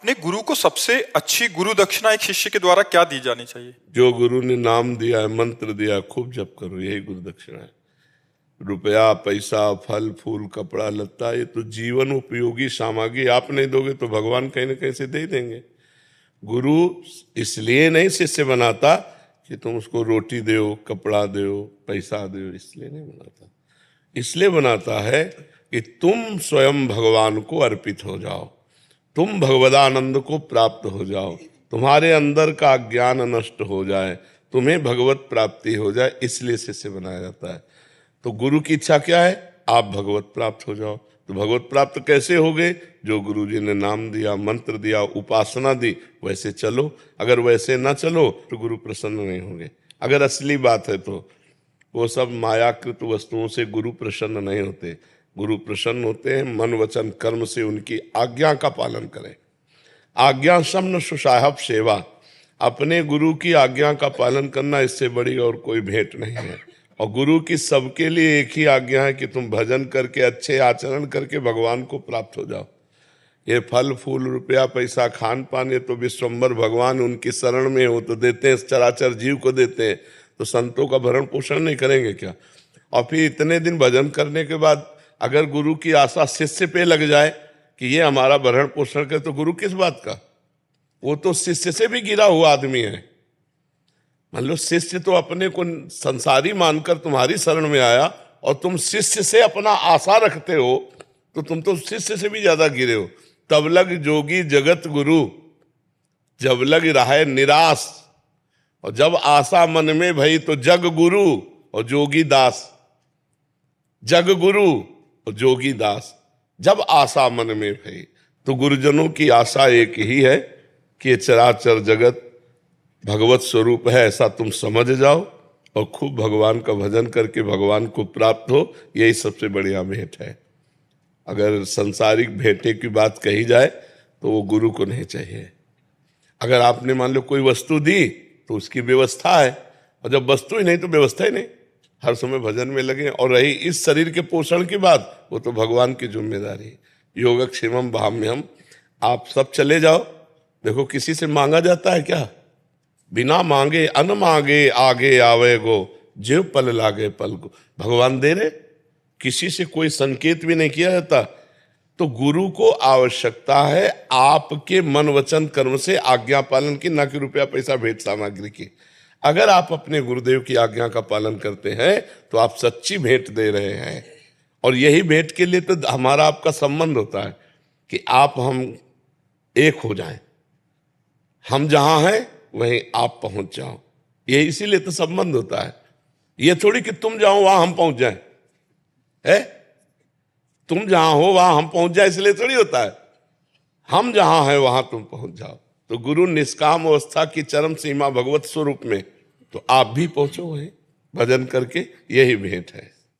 अपने गुरु को सबसे अच्छी गुरु दक्षिणा एक शिष्य के द्वारा क्या दी जानी चाहिए? जो गुरु ने नाम दिया है, मंत्र दिया, खूब जप करो, यही गुरु दक्षिणा है। रुपया, पैसा, फल फूल, कपड़ा लत्ता, ये तो जीवन उपयोगी सामग्री आप नहीं दोगे तो भगवान कहीं ना कहीं से दे देंगे। गुरु इसलिए नहीं शिष्य बनाता कि तुम उसको रोटी दो, कपड़ा दो, पैसा दो, इसलिए नहीं बनाता। इसलिए बनाता है कि तुम स्वयं भगवान को अर्पित हो जाओ, तुम भगवदानंद को प्राप्त हो जाओ, तुम्हारे अंदर का ज्ञान नष्ट हो जाए, तुम्हें भगवत प्राप्ति हो जाए, इसलिए शिष्य बनाया जाता है। तो गुरु की इच्छा क्या है? आप भगवत प्राप्त हो जाओ। तो भगवत प्राप्त कैसे होगे? जो गुरु जी ने नाम दिया, मंत्र दिया, उपासना दी, वैसे चलो। अगर वैसे ना चलो तो गुरु प्रसन्न नहीं होंगे। अगर असली बात है तो वो सब मायाकृत वस्तुओं से गुरु प्रसन्न नहीं होते। गुरु प्रसन्न होते हैं मन वचन कर्म से, उनकी आज्ञा का पालन करें। आज्ञा समन सुसाहब सेवा, अपने गुरु की आज्ञा का पालन करना, इससे बड़ी और कोई भेंट नहीं है। और गुरु की सबके लिए एक ही आज्ञा है कि तुम भजन करके, अच्छे आचरण करके भगवान को प्राप्त हो जाओ। ये फल फूल, रुपया, पैसा, खान पान, ये तो विश्वम्भर भगवान उनकी शरण में हो तो देते हैं, चराचर जीव को देते हैं। तो संतों का भरण पोषण नहीं करेंगे क्या? और फिर इतने दिन भजन करने के बाद अगर गुरु की आशा शिष्य पे लग जाए कि ये हमारा भरण पोषण करे, तो गुरु किस बात का? वो तो शिष्य से भी गिरा हुआ आदमी है। मान लो शिष्य तो अपने को संसारी मानकर तुम्हारी शरण में आया और तुम शिष्य से अपना आशा रखते हो, तो तुम तो शिष्य से भी ज्यादा गिरे हो। तब लग जोगी जगत गुरु, जब लग रहा निराश, और जब आशा मन में भई तो जग गुरु और जोगी दास। जग गुरु और जोगी दास, जब आशा मन में भई। तो गुरुजनों की आशा एक ही है कि चराचर जगत भगवत स्वरूप है, ऐसा तुम समझ जाओ और खूब भगवान का भजन करके भगवान को प्राप्त हो। यही सबसे बढ़िया भेंट है। अगर सांसारिक भेंटे की बात कही जाए तो वो गुरु को नहीं चाहिए। अगर आपने मान लो कोई वस्तु दी तो उसकी व्यवस्था है, और जब वस्तु ही नहीं तो व्यवस्था ही नहीं। हर समय भजन में लगे। और रही इस शरीर के पोषण की बात, वो तो भगवान की जिम्मेदारी। योगक्षेमम भाम्यहम, आप सब चले जाओ। देखो किसी से मांगा जाता है क्या? बिना मांगे अन मांगे आगे आवे गो, जो पल लागे पल को। भगवान दे रहे, किसी से कोई संकेत भी नहीं किया जाता। तो गुरु को आवश्यकता है आपके मन वचन कर्म से आज्ञा पालन की, ना कि रुपया पैसा भेंट सामग्री की। अगर आप अपने गुरुदेव की आज्ञा का पालन करते हैं तो आप सच्ची भेंट दे रहे हैं। और यही भेंट के लिए तो हमारा आपका संबंध होता है कि आप हम एक हो जाएं, हम जहां हैं वहीं आप पहुंच जाओ। ये इसीलिए तो संबंध होता है। ये थोड़ी कि तुम जाओ वहां हम पहुंच जाएं, है? तुम जहां हो वहां हम पहुंच जाए इसलिए थोड़ी होता है। हम जहां हैं वहां तुम पहुंच जाओ। तो गुरु निष्काम अवस्था की चरम सीमा भगवत स्वरूप में, तो आप भी पहुंचो वहीं भजन करके। यही भेंट है।